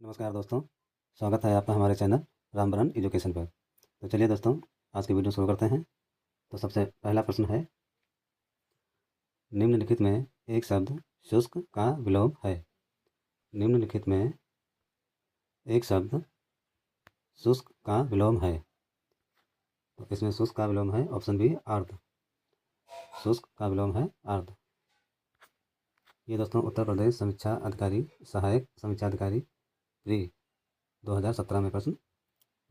नमस्कार दोस्तों, स्वागत है आपका हमारे चैनल रामबरन एजुकेशन पर। तो चलिए दोस्तों, आज की वीडियो शुरू करते हैं। तो सबसे पहला प्रश्न है, निम्नलिखित में एक शब्द शुष्क का विलोम है। निम्नलिखित में एक शब्द शुष्क का विलोम है। तो इसमें शुष्क का विलोम है ऑप्शन बी अर्ध। शुष्क का विलोम है अर्ध। ये दोस्तों उत्तर प्रदेश समीक्षा अधिकारी सहायक समीक्षा अधिकारी प्री 2017 में प्रश्न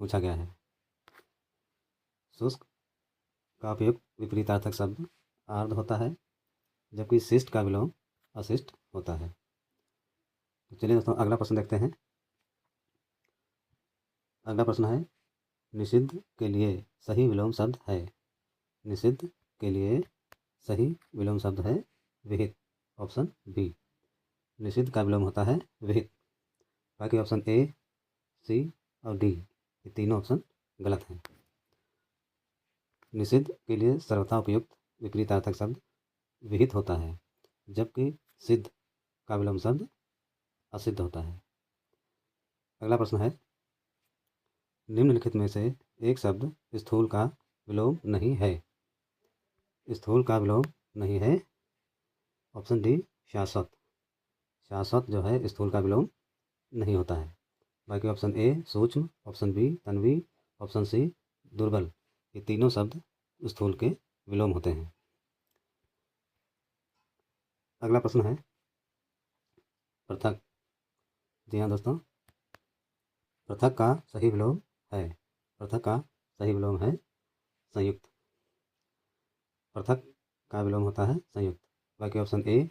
पूछा गया है। शुष्क का उपयुक्त विपरीतार्थक शब्द आर्ध होता है, जबकि शिष्ट का विलोम अशिष्ट होता है। तो चलिए दोस्तों, अगला प्रश्न देखते हैं। अगला प्रश्न है, निषिद्ध के लिए सही विलोम शब्द है। निषिद्ध के लिए सही विलोम शब्द है विहित, ऑप्शन बी। निषिद्ध का विलोम होता है विहित। बाकी ऑप्शन ए, सी और डी ये तीनों ऑप्शन गलत हैं। निषिद्ध के लिए सर्वथा उपयुक्त विपरीतार्थक शब्द विहित होता है, जबकि सिद्ध का विलोम शब्द असिद्ध होता है। अगला प्रश्न है, निम्नलिखित में से एक शब्द स्थूल का विलोम नहीं है। स्थूल का विलोम नहीं है, ऑप्शन डी शाश्वत। शाश्वत जो है स्थूल का विलोम नहीं होता है। बाकी ऑप्शन ए सूक्ष्म, ऑप्शन बी तन्वी, ऑप्शन सी दुर्बल ये तीनों शब्द स्थूल के विलोम होते हैं। अगला प्रश्न है, पृथक। जी हाँ दोस्तों, पृथक का सही विलोम है। पृथक का सही विलोम है संयुक्त। पृथक का विलोम होता है संयुक्त। बाकी ऑप्शन ए,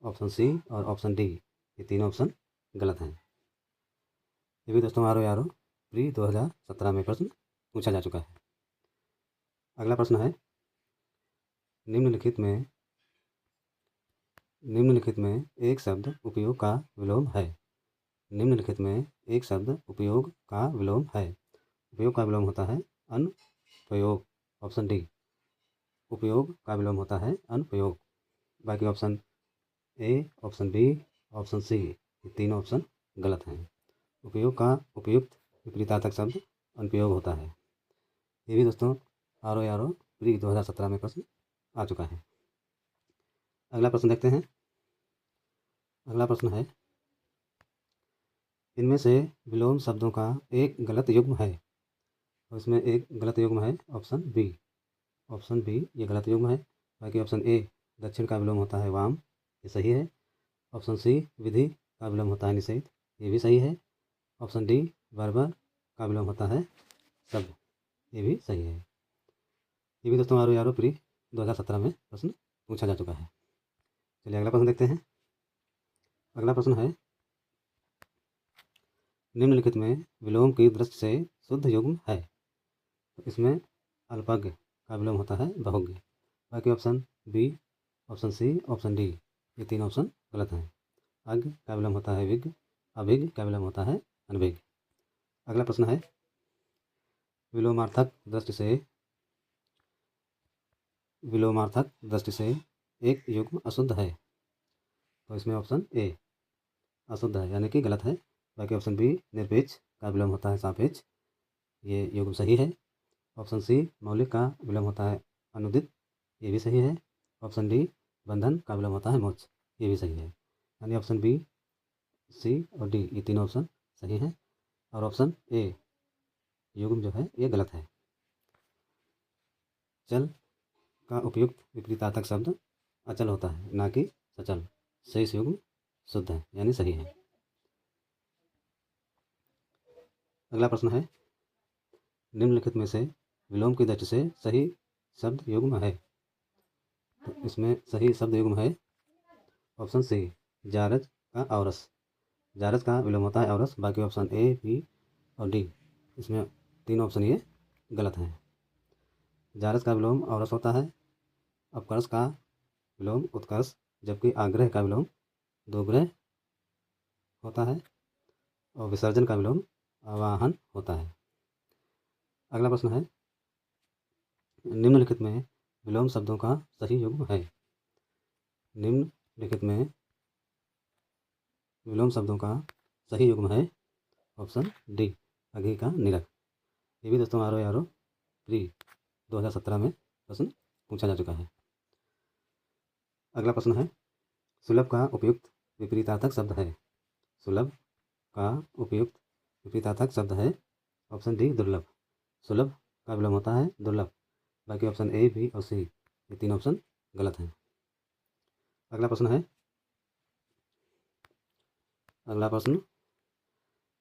ऑप्शन सी और ऑप्शन डी ये तीनों ऑप्शन गलत हैं। ये भी दोस्तों आरो प्री 2017 में प्रश्न पूछा जा चुका है। अगला प्रश्न है, निम्नलिखित में एक शब्द उपयोग का विलोम है। निम्नलिखित में एक शब्द उपयोग का विलोम है। उपयोग का विलोम होता है अनुपयोग, ऑप्शन डी। उपयोग का विलोम होता है अनुपयोग। बाकी option A, option B, option C ये तीनों ऑप्शन गलत हैं। उपयोग का उपयुक्त विपरीतार्थक शब्द अनुपयोग होता है। ये भी दोस्तों आरो प्री 2017 में प्रश्न आ चुका है। अगला प्रश्न देखते हैं। अगला प्रश्न है, इनमें से विलोम शब्दों का एक गलत युग्म है। और इसमें एक गलत युग्म है ऑप्शन बी। ऑप्शन बी ये गलत युग्म है। बाकी ऑप्शन ए दक्षिण का विलोम होता है वाम, ये सही है। ऑप्शन सी विधि का विलोम होता है निषेध, ये भी सही है। ऑप्शन डी बर्बर का विलोम होता है शब्द, ये भी सही है। ये भी दोस्तों आरो प्री 2017 में प्रश्न पूछा जा चुका है। चलिए अगला प्रश्न देखते हैं। अगला प्रश्न है, निम्नलिखित में विलोम की दृष्टि से शुद्ध युग्म है। तो इसमें अल्पज्ञ का विलोम होता है बहुज्ञ। बाकी option B, option C, option D ये तीन ऑप्शन गलत हैं। अज्ञ का विलोम होता है विज्ञ, अभिज्ञ का विलोम होता है अनभिज्ञ। अगला प्रश्न है, विलोमार्थक दृष्टि से एक युग्म अशुद्ध है। तो इसमें ऑप्शन ए अशुद्ध है यानी कि गलत है। बाकी ऑप्शन बी निरपेक्ष का विलोम होता है सापेक्ष, ये युग्म सही है। ऑप्शन सी मौलिक का विलोम होता है अनुदित, ये भी सही है। ऑप्शन डी बंधन का विलोम होता है मोक्ष, ये भी सही है। यानी ऑप्शन बी, सी और डी ये तीनों ऑप्शन सही हैं। और ऑप्शन ए युग्म जो है ये गलत है। चल का उपयुक्त विपरीतार्थक शब्द अचल होता है, ना कि सचल। शेष युग्म शुद्ध है यानी सही है। अगला प्रश्न है, निम्नलिखित में से विलोम की दृष्टि से सही शब्द युग्म है। तो इसमें सही शब्द युग्म है ऑप्शन सी जारज का औरस। जारज का विलोम होता है औरस। बाकी ऑप्शन ए, बी और डी इसमें तीन ऑप्शन ये गलत हैं। जारज का विलोम औरस होता है। अपकर्ष का विलोम उत्कर्ष, जबकि आग्रह का विलोम दोग्रह होता है। और विसर्जन का विलोम आवाहन होता है। अगला प्रश्न है, निम्नलिखित में विलोम शब्दों का सही युग्म है। निम्नलिखित में विलोम शब्दों का सही युग्म है ऑप्शन डी अघी का निरक। ये भी दोस्तों आर ओ प्री 2017 में प्रश्न पूछा जा चुका है। अगला प्रश्न है सुलभ का उपयुक्त विपरीतार्थक शब्द है। सुलभ का उपयुक्त विपरीतार्थक शब्द है ऑप्शन डी दुर्लभ। सुलभ का विलोम होता है दुर्लभ। बाकी ऑप्शन ए बी और सी ये तीन ऑप्शन गलत हैं। अगला प्रश्न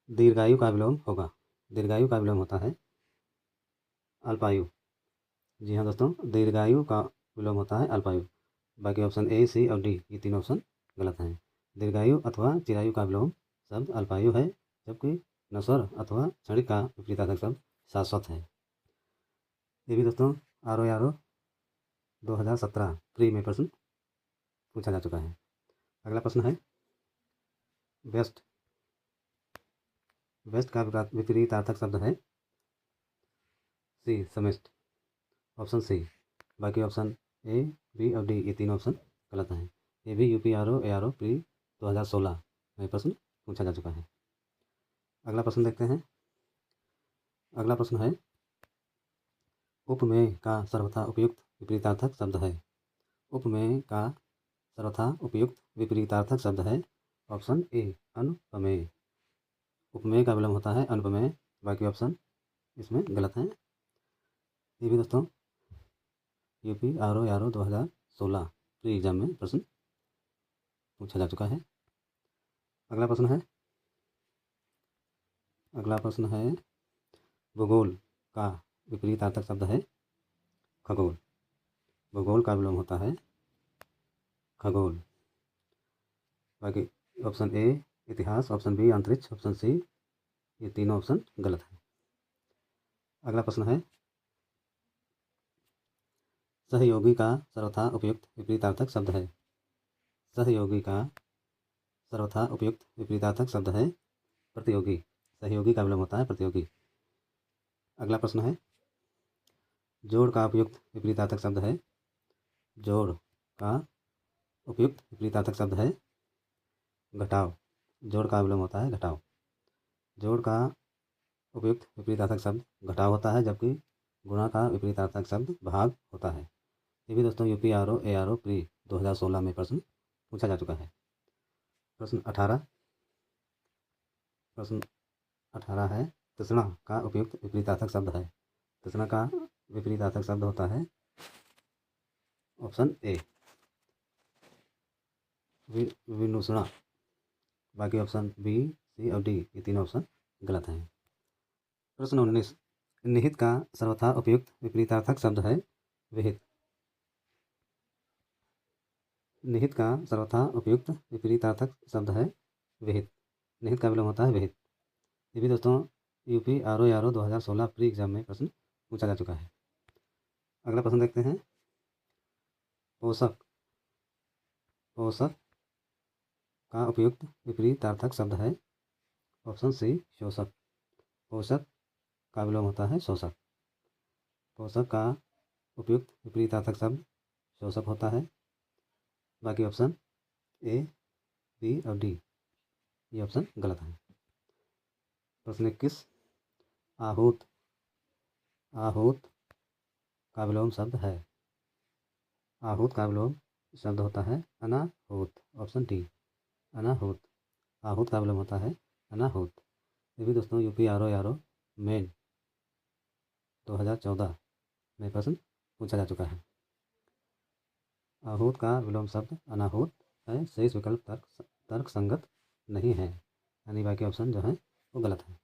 दीर्घायु का विलोम होगा। दीर्घायु का विलोम होता है अल्पायु। जी हाँ दोस्तों, दीर्घायु का विलोम होता है अल्पायु। बाकी ऑप्शन ए सी और डी ये तीन ऑप्शन गलत हैं। दीर्घायु अथवा चिरायु का विलोम शब्द अल्पायु है, जबकि नश्वर अथवा क्षणिक का विपरीतार्थक शब्द शाश्वत है। ये भी दोस्तों आर ओ 2017 प्री में प्रश्न पूछा जा चुका है। अगला प्रश्न है व्यस्त। व्यस्त का विपरीतार्थक शब्द है सी समिष्ट। Option C. बाकी ऑप्शन ए बी और डी ये तीन ऑप्शन गलत हैं। ये भी यूपी आर ओ प्री 2016 में प्रश्न पूछा जा चुका है। अगला प्रश्न देखते हैं। अगला प्रश्न है उपमेय का सर्वथा उपयुक्त विपरीतार्थक शब्द है। उपमेय का सर्वथा उपयुक्त विपरीतार्थक शब्द है ऑप्शन ए अनुपमेय। उपमेय का विलोम होता है अनुपमेय। बाकी ऑप्शन इसमें गलत हैं। ये भी दोस्तों UP R O 2016 pre exam में प्रश्न पूछा जा चुका है। अगला प्रश्न है भूगोल का विपरीतार्थक शब्द है खगोल। भूगोल का विलोम होता है खगोल। बाकी ऑप्शन ए इतिहास, ऑप्शन बी अंतरिक्ष, ऑप्शन सी ये तीनों ऑप्शन गलत है। अगला प्रश्न है सहयोगी का सर्वथा उपयुक्त विपरीतार्थक शब्द है। सहयोगी का सर्वथा उपयुक्त विपरीतार्थक शब्द है प्रतियोगी। सहयोगी का विलोम होता है प्रतियोगी। अगला प्रश्न है जोड़ का उपयुक्त विपरीतार्थक शब्द है। जोड़ का उपयुक्त विपरीतार्थक शब्द है घटाव। जोड़ का विलोम होता है घटाव। जोड़ का उपयुक्त विपरीतार्थक शब्द घटाव होता है, जबकि गुणा का विपरीतार्थक शब्द भाग होता है। ये भी दोस्तों यूपी आर ओ प्री 2016 में प्रश्न पूछा जा चुका है। प्रश्न 18 है तृष्णा का उपयुक्त विपरीतार्थक शब्द है। तृष्णा का विपरीतार्थक शब्द होता है ऑप्शन ए विनुष्णा। बाकी ऑप्शन बी सी और डी ये तीन ऑप्शन गलत हैं। प्रश्न 19 निहित का सर्वथा उपयुक्त विपरीतार्थक शब्द है विहित। निहित का सर्वथा उपयुक्त विपरीतार्थक शब्द है विहित। निहित का विलोम होता है विहित। ये भी दोस्तों UP R O 2016 pre exam में प्रश्न पूछा जा चुका है। अगला प्रश्न देखते हैं पोषक। पोषक का उपयुक्त विपरीतार्थक शब्द है ऑप्शन सी शोषक। पोषक का विलोम होता है शोषक। पोषक का उपयुक्त विपरीतार्थक शब्द शोषक होता है। बाकी ऑप्शन ए बी और डी ये ऑप्शन गलत है। प्रश्न 21 आहूत। आहूत का विलोम शब्द है। आहूत का विलोम शब्द होता है अनाहूत। Option D अनाहूत। आहूत का विलोम होता है अनाहूत। ये भी दोस्तों यूपी आर ओ मेन 2014 में प्रश्न पूछा जा चुका है। आहूत का विलोम शब्द अनाहूत है। शेष विकल्प तर्क संगत नहीं है, यानी बाकी ऑप्शन जो है वो गलत है।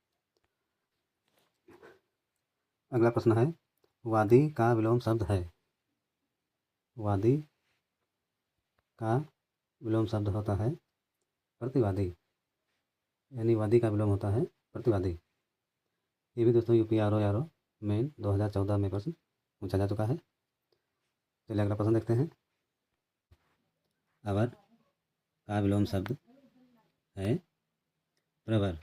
अगला प्रश्न है वादी का विलोम शब्द है। वादी का विलोम शब्द होता है प्रतिवादी, यानी वादी का विलोम होता है प्रतिवादी। ये भी दोस्तों यूपी आर ओ मेन 2014 में प्रश्न पूछा जा चुका है। चलिए अगला प्रश्न देखते हैं। अवर का विलोम शब्द है प्रवर।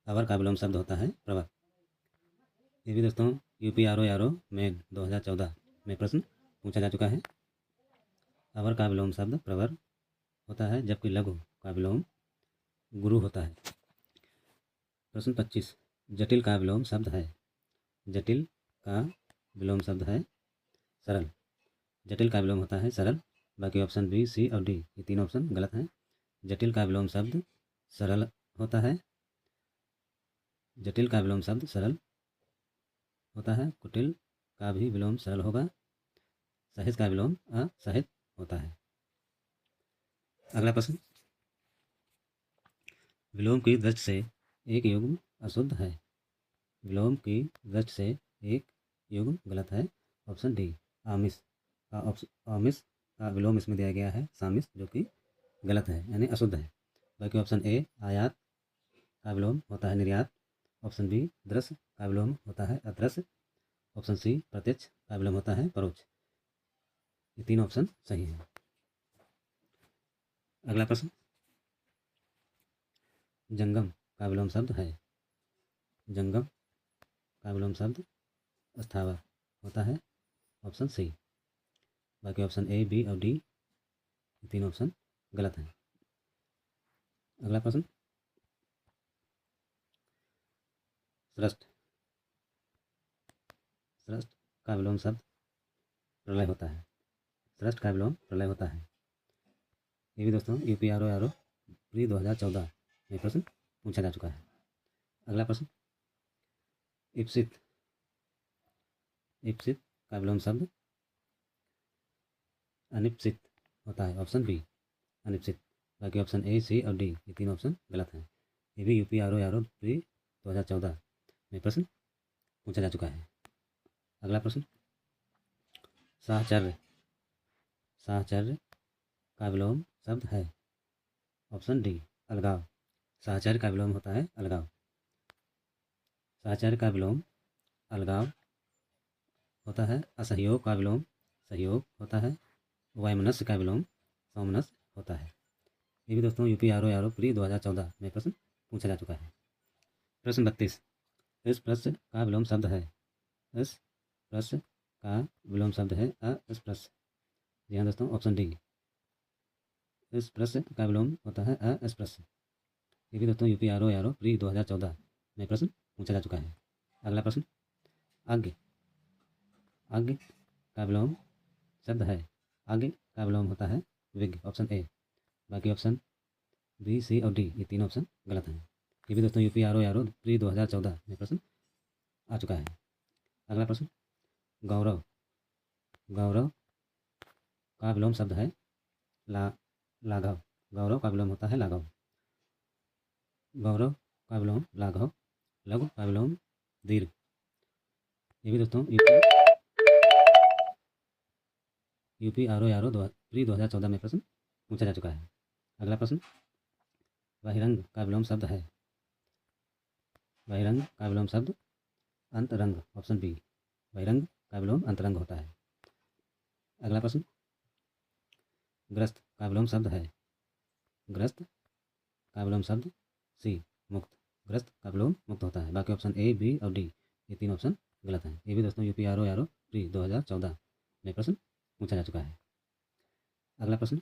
अवर का विलोम शब्द होता है प्रवर। ये भी दोस्तों यूपी आर ओ मेन 2014 में प्रश्न पूछा जा चुका है। अवर का विलोम शब्द प्रवर होता है, जबकि लघु का विलोम गुरु होता है। प्रश्न 25, जटिल का विलोम शब्द है। जटिल का विलोम शब्द है सरल। जटिल का विलोम होता है सरल। बाकी ऑप्शन बी, सी और डी, ये तीन ऑप्शन गलत हैं। जटिल का विलोम शब्द सरल होता है। जटिल का विलोम शब्द सरल होता है। कुटिल का भी विलोम सरल होगा। सहित का विलोम असहित होता है। अगला प्रश्न, विलोम की दृष्टि से एक युग्म अशुद्ध है। विलोम की दृष्टि से एक युग्म गलत है। ऑप्शन डी, आमिष आमिष का विलोम इसमें दिया गया है सामिष, जो कि गलत है यानी अशुद्ध है। बाकी ऑप्शन ए, आयात का विलोम होता है निर्यात। ऑप्शन बी, दृश्य का विलोम होता है अदृश्य। ऑप्शन सी, प्रत्यक्ष का विलोम होता है परोक्ष। ये तीन ऑप्शन सही हैं। अगला प्रश्न, जंगम का विलोम शब्द है। जंगम का विलोम शब्द स्थावर होता है। Option C. बाकी ऑप्शन ए, बी और डी, ये तीन ऑप्शन गलत हैं। अगला प्रश्न, सृष्ट सृष्ट का विलोम शब्द प्रलय होता है। सृष्ट का विलोम प्रलय होता है। ये भी दोस्तों यूपीआरओ प्री 2014 में प्रश्न पूछा जा चुका है। अगला प्रश्न, इप्सित इप्सित का विलोम शब्द अनिप्सित होता है। ऑप्शन बी, अनिप्सित। बाकी ऑप्शन ए, सी और डी, ये तीन ऑप्शन गलत हैं। ये भी यूपीआरओ प्री 2014 में प्रश्न पूछा जा चुका है। अगला प्रश्न, साहचर्य साहचर्य का विलोम शब्द है। ऑप्शन डी, अलगाव। साहचर्य का विलोम होता है अलगाव। साहचर्य का विलोम अलगाव होता है। असहयोग का विलोम सहयोग होता है। वैमनस्य का विलोम सौमनस्य होता है। ये भी दोस्तों यूपीआरओ प्री 2014 में प्रश्न पूछा जा चुका है। प्रश्न 32, इस प्रश्न का विलोम शब्द है। इस प्रश्न का विलोम शब्द है अस्पृश्य। जी हाँ दोस्तों, ऑप्शन डी, इस प्रश्न का विलोम होता है अस्पृश्य। ये भी दोस्तों यूपीआरओ प्री 2014 में प्रश्न पूछा जा चुका है। अगला प्रश्न, आज्ञ आज्ञ का विलोम शब्द है। आज्ञ का विलोम होता है विज्ञ। Option A. बाकी ऑप्शन बी, सी और डी, ये तीन ऑप्शन गलत हैं। ये भी दोस्तों यूपीआरओ प्री 2014 में प्रश्न आ चुका है। अगला प्रश्न, गौरव गौरव का विलोम शब्द है लाघव। गौरव का विलोम होता है लाघव। गौरव का विलोम लाघव। लघु का विलोम दीर्घ। ये भी दोस्तों यूपीआरओ प्री 2014 में प्रश्न पूछा जा चुका है। अगला प्रश्न, बहिरंग का विलोम शब्द है। बहिरंग का विलोम शब्द अंतरंग। ऑप्शन बी, बहिरंग का विलोम अंतरंग होता है। अगला प्रश्न, ग्रस्त का विलोम शब्द है। ग्रस्त का विलोम शब्द सी, मुक्त। ग्रस्त का विलोम मुक्त होता है। बाकी ऑप्शन ए, बी और डी, ये तीन ऑप्शन गलत हैं। ये भी दोस्तों यूपीआरओ प्री 2014 में प्रश्न पूछा जा चुका है। अगला प्रश्न,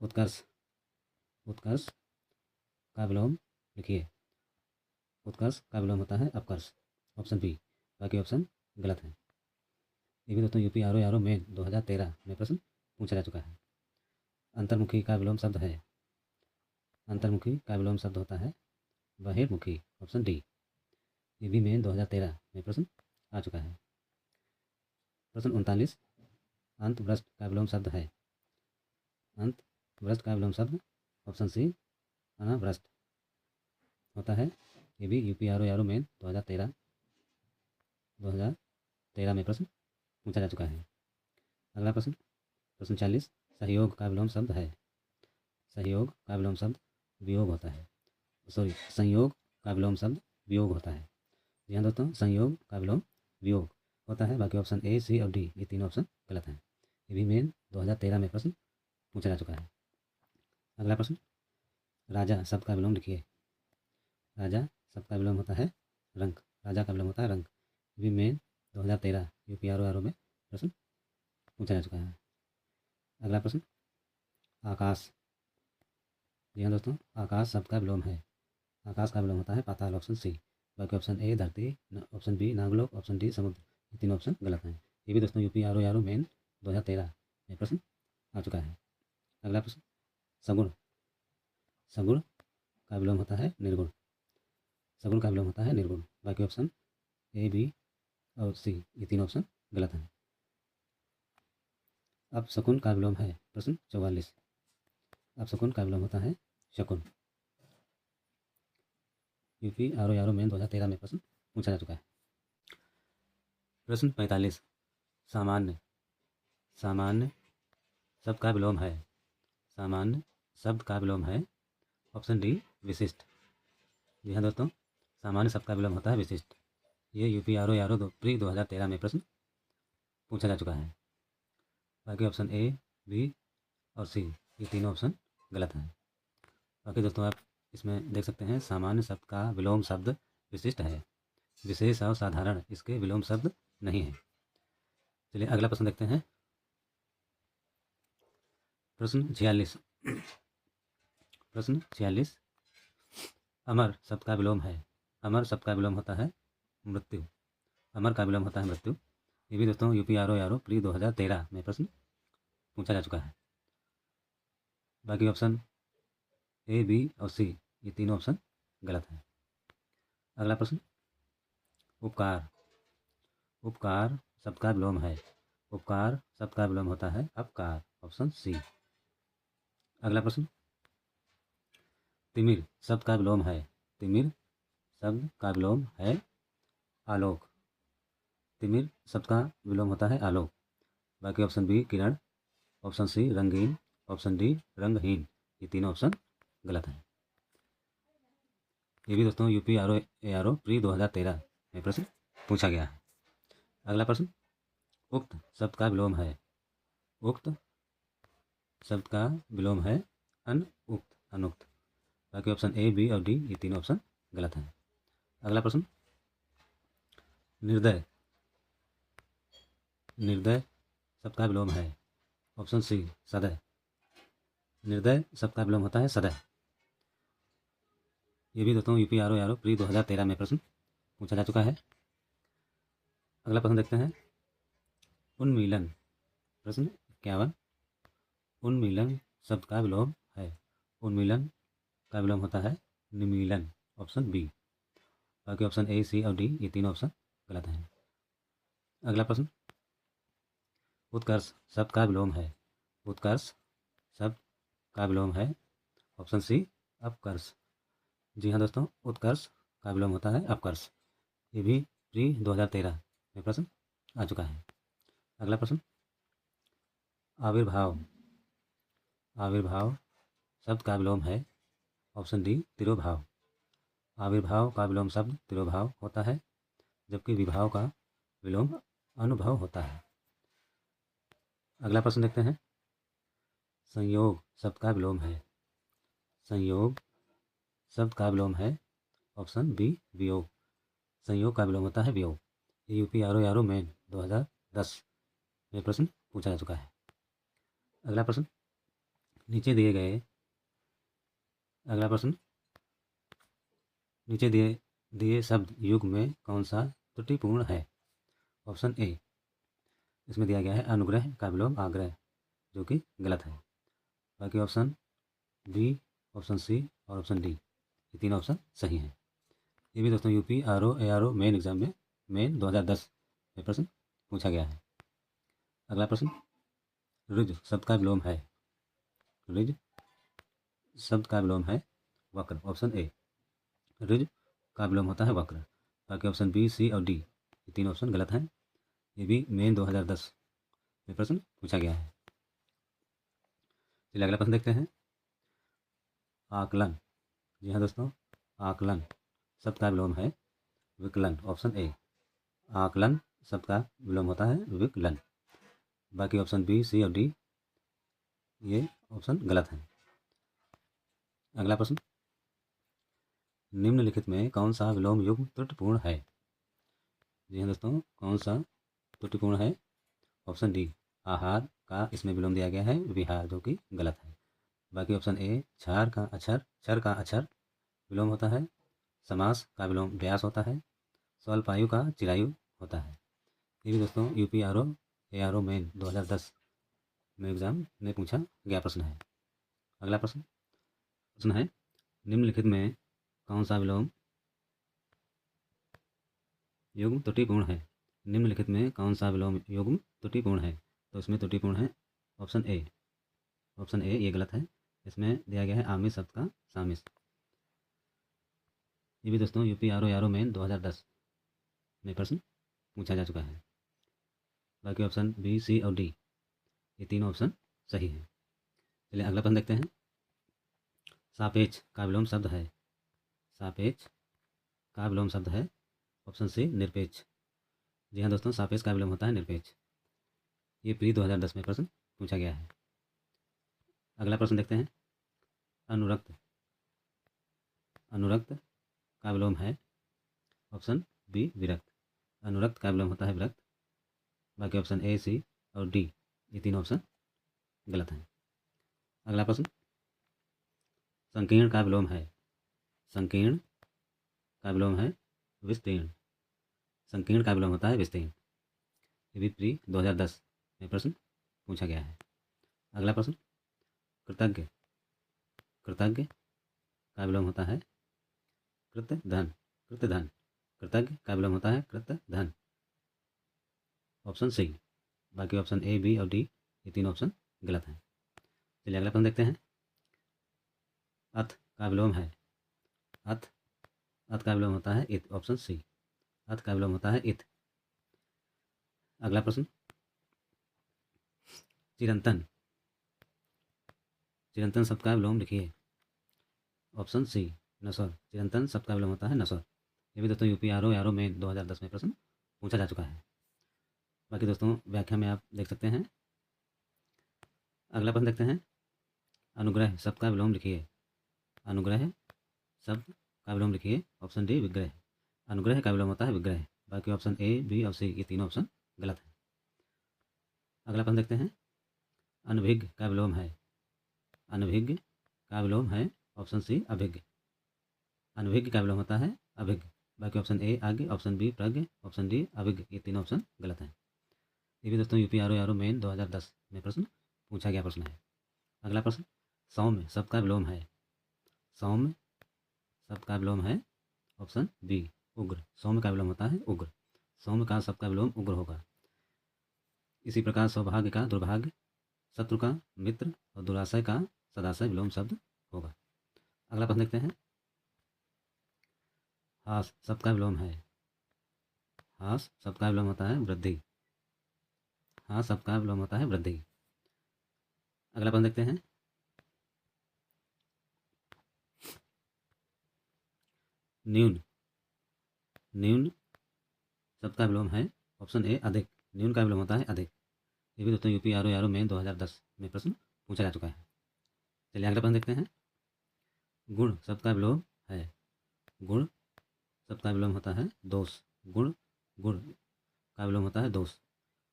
उत्कर्ष उत्कर्ष का विलोम लिखिए। उत्कर्ष का विलोम होता है अपकर्ष। Option B. बाकी ऑप्शन गलत हैं। ये भी दोस्तों यूपीआरओ में 2013 में प्रश्न पूछा जा चुका है। अंतर्मुखी का विलोम शब्द है। अंतर्मुखी का विलोम शब्द होता है बहिर्मुखी। Option D. ये भी में 2013 में प्रश्न आ चुका है। प्रश्न 39, अंतभ्रष्ट का विलोम शब्द है। अंतभ्रष्ट का विलोम शब्द ऑप्शन सी, अनाभ्रष्ट होता है। ये भी यूपीआरओ में 2013 में प्रश्न पूछा जा चुका है। अगला प्रश्न, प्रश्न 40, सहयोग का विलोम शब्द है। सहयोग का विलोम शब्द वियोग होता है। संयोग का विलोम शब्द वियोग होता है। जी हाँ दोस्तों, संयोग का विलोम वियोग होता है। बाकी ऑप्शन ए, सी और डी, ये तीन ऑप्शन गलत हैं। ये भी मेन 2013 में प्रश्न पूछा जा चुका है। अगला प्रश्न, राजा शब्द का विलोम लिखिए। राजा शब्द का विलोम होता है रंक। राजा का विलोम होता है रंक। ये भी मेन 2013 यूपीआरओ में प्रश्न पूछा जा चुका है। अगला प्रश्न, आकाश। जी हाँ दोस्तों, आकाश शब्द का विलोम है। आकाश का विलोम होता है पाताल, ऑप्शन सी। बाकी ऑप्शन ए धरती, option B Naglok, option D समुद्र। ये तीन ऑप्शन गलत हैं। ये भी दोस्तों यूपी आर मेन 2013 में प्रश्न आ चुका है। अगला प्रश्न, सगुण। सगुण का विलोम होता है निर्गुण। सगुण का विलोम होता है निर्गुण। बाकी ऑप्शन ए, बी और सी, ये तीन ऑप्शन गलत हैं। अब शकुन का विलोम है प्रश्न 44। अब शकुन का विलोम होता है शकुन। यूपी आर मेन 2013 में प्रश्न पूछा जा चुका है। प्रश्न 45, सामान्य। सामान्य शब्द का विलोम है। सामान्य शब्द का विलोम है ऑप्शन डी विशिष्ट। जी हाँ दोस्तों, सामान्य शब्द का विलोम होता है विशिष्ट। ये यूपी आर प्री 2013 में प्रश्न पूछा जा चुका है। बाकी ऑप्शन ए, बी और सी, ये तीनों ऑप्शन गलत हैं। बाकी दोस्तों आप इसमें देख सकते हैं सामान्य शब्द का विलोम शब्द विशिष्ट है। विशेष और साधारण इसके विलोम शब्द नहीं है। चलिए अगला प्रश्न देखते हैं। प्रश्न 46। प्रश्न 46, अमर शब्द का विलोम है। अमर शब्द का विलोम होता है मृत्यु। अमर का विलोम होता है मृत्यु। ये भी दोस्तों यूपी आर प्री 2013 में प्रश्न पूछा जा चुका है। बाकी ऑप्शन ए, बी और सी, ये तीनों ऑप्शन गलत हैं। अगला प्रश्न, उपकार। उपकार शब्द का विलोम है। उपकार शब्द का विलोम होता है अपकार, ऑप्शन सी। अगला प्रश्न, तिमिर शब्द का विलोम है। तिमिर शब्द का विलोम है आलोक। तिमिर शब्द का विलोम होता है आलोक। बाकी ऑप्शन बी किरण, ऑप्शन सी रंगीन, ऑप्शन डी रंगहीन, ये तीनों ऑप्शन गलत हैं। ये भी दोस्तों यूपी आर प्री 2013 में प्रश्न पूछा गया है। अगला प्रश्न, उक्त शब्द का विलोम है। उक्त शब्द का विलोम है अनुक्त, अनुक्त। बाकी ऑप्शन ए, बी और डी, ये तीनों ऑप्शन गलत हैं। अगला प्रश्न, निर्दय। निर्दय शब्द का विलोम है ऑप्शन सी सदय। निर्दय शब्द का विलोम होता है सदय। ये भी दोस्तों यूपी आर प्री 2013 में प्रश्न पूछा जा चुका है। अगला प्रश्न देखते हैं, उन्मीलन। प्रश्न 51, उन्मीलन शब्द का विलोम है। उन्मीलन का विलोम होता है निमीलन, ऑप्शन बी। बाकी ऑप्शन ए, सी और डी, ये तीनों ऑप्शन गलत हैं। अगला प्रश्न, उत्कर्ष शब्द का विलोम है। उत्कर्ष शब्द का विलोम है ऑप्शन सी अपकर्ष। जी हाँ दोस्तों, उत्कर्ष का विलोम होता है अपकर्ष। ये भी प्री 2013 में प्रश्न आ चुका है। अगला प्रश्न, आविर्भाव। आविर्भाव शब्द का विलोम है ऑप्शन डी तिरोभाव। आविर्भाव का विलोम शब्द तिरोभाव होता है, जबकि विभाव का विलोम अनुभव होता है। अगला प्रश्न देखते हैं, संयोग शब्द का विलोम है। संयोग शब्द का विलोम है ऑप्शन बी वियोग। संयोग का विलोम होता है वियोग। ये यूपी आर मेन 2010 में प्रश्न पूछा जा चुका है। अगला प्रश्न, नीचे दिए गए अगला प्रश्न, नीचे दिए शब्द युग में कौन सा त्रुटिपूर्ण है। ऑप्शन ए, इसमें दिया गया है अनुग्रह का विलोम आग्रह, जो कि गलत है। बाकी ऑप्शन बी, ऑप्शन सी और ऑप्शन डी, ये तीन ऑप्शन सही हैं। ये भी दोस्तों यूपी आर मेन एग्जाम में मेन 2010 में प्रश्न पूछा गया है। अगला प्रश्न, ऋज शब्द का विलोम है। ऋज शब्द का विलोम है वक्र, ऑप्शन ए। ऋज का विलोम होता है वक्र। बाकी ऑप्शन बी, सी और डी, ये तीन ऑप्शन गलत हैं। ये भी मेन 2010 में प्रश्न पूछा गया है। चलिए अगला प्रश्न देखते हैं, आकलन। जी हाँ दोस्तों, आकलन शब्द का विलोम है विकलन, ऑप्शन ए। आकलन शब्द का विलोम होता है विकलन। बाकी ऑप्शन बी, सी और डी, ये ऑप्शन गलत हैं। अगला प्रश्न, निम्नलिखित में कौन सा विलोम युग्म त्रुटिपूर्ण है। जी हाँ दोस्तों, कौन सा त्रुटिपूर्ण है। ऑप्शन डी, आहार का इसमें विलोम दिया गया है विहार, जो कि गलत है। बाकी ऑप्शन ए, क्षर का अक्षर विलोम होता है समास का विलोम व्यास होता है। स्वल्पायु का चिरायु होता है। ये भी दोस्तों यूपीआरओ एआरओ मेन 2010 में एग्जाम में पूछा गया प्रश्न है। अगला प्रश्न है निम्नलिखित में कौन सा विलोम युग्म त्रुटिपूर्ण है। निम्नलिखित में कौन सा विलोम युग्म त्रुटिपूर्ण है। तो इसमें त्रुटिपूर्ण है ऑप्शन ए ये गलत है। इसमें दिया गया है आमिष शब्द का सामिष। ये भी दोस्तों यूपीआरओ मेन 2010 में प्रश्न पूछा जा चुका है। बाकी ऑप्शन बी सी और डी ये तीनों ऑप्शन सही है। चलिए अगला प्रश्न देखते हैं। सापेक्ष का विलोम शब्द है। सापेक्ष का विलोम शब्द है ऑप्शन सी निरपेक्ष। जी हाँ दोस्तों, सापेक्ष का विलोम होता है निरपेक्ष। ये प्री 2010 में प्रश्न पूछा गया है। अगला प्रश्न देखते हैं। अनुरक्त का विलोम है ऑप्शन बी विरक्त। अनुरक्त का विलोम होता है विरक्त। बाकी ऑप्शन ए सी और डी ये तीनों ऑप्शन गलत हैं। अगला प्रश्न संकीर्ण का विलोम है। संकीर्ण का विलोम है विस्तीर्ण। संकीर्ण का विलोम होता है विस्तीर्ण। ये भी प्री 2010 में प्रश्न पूछा गया है। अगला प्रश्न कृतज्ञ का विलोम होता है कृतधन। कृतज्ञ का विलोम होता है कृतधन। Option C. बाकी ऑप्शन ए बी और डी ये तीन ऑप्शन गलत हैं। चलिए अगला प्रश्न देखते हैं। अथ का विलोम है अथ का विलोम होता है इत। Option C. अथ का विलोम होता है इत। अगला प्रश्न चिरंतन शब्द का विलोम लिखिए। ऑप्शन सी नसर। चिरंतन शब्द का विलोम होता है नसर। ये भी दोस्तों यूपीआरओ में 2010 में प्रश्न पूछा जा चुका है। बाकी दोस्तों व्याख्या में आप देख सकते हैं। अगला प्रश्न देखते हैं। अनुग्रह शब्द का विलोम लिखिए। अनुग्रह शब्द का विलोम लिखिए। ऑप्शन डी विग्रह। अनुग्रह का विलोम होता है विग्रह। बाकी ऑप्शन ए बी और सी ये तीनों ऑप्शन गलत हैं। अगला प्रश्न देखते हैं। अनभिज्ञ का विलोम है। अनभिज्ञ का विलोम है ऑप्शन सी अभिज्ञ। अनभिज्ञ का विलोम होता है अभिज्ञ। बाकी ऑप्शन ए आगे, ऑप्शन बी प्रज्ञ, ऑप्शन डी अभिज्ञ ये तीनों ऑप्शन गलत हैं। ये भी दोस्तों यूपीआरओ मेन 2010 में प्रश्न पूछा गया प्रश्न है। अगला प्रश्न सौम्य शब्द का विलोम है। सौम्य शब्द का विलोम है ऑप्शन बी उग्र। सौम्य का विलोम होता है उग्र। सौम्य का शब्द का विलोम उग्र होगा। इसी प्रकार सौभाग्य का दुर्भाग्य, शत्रु का मित्र और दुराशय का सदाशय विलोम शब्द होगा। अगला प्रश्न देखते हैं। हास शब्द का विलोम है। हास शब्द का विलोम होता है वृद्धि। हास शब्द का विलोम होता है वृद्धि। अगला प्रश्न देखते हैं। न्यून शब्द का विलोम है ऑप्शन ए अधिक। न्यून का विलोम होता है अधिक। ये भी दोस्तों यूपीआरओ में 2010 में प्रश्न पूछा जा चुका है। चलिए अगला प्रश्न देखते हैं। गुण शब्द का विलोम है। गुण शब्द का विलोम होता है दोष। गुण का विलोम होता है दोष।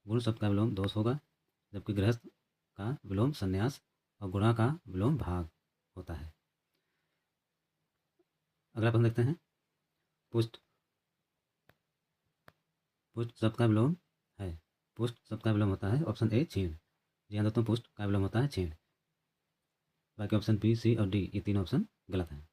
गुण शब्द का विलोम दोष होगा। जबकि गृहस्थ का विलोम संन्यास और गुणा का विलोम भाग होता है। अगला प्रश्न देखते हैं। पुष्ट शब्द का विलोम है। पुष्ट शब्द का विलोम होता है ऑप्शन ए छीण। जी हाँ दोस्तों, पुष्ट का विलोम होता है छीण। बाकी ऑप्शन बी सी और डी ये तीन ऑप्शन गलत हैं।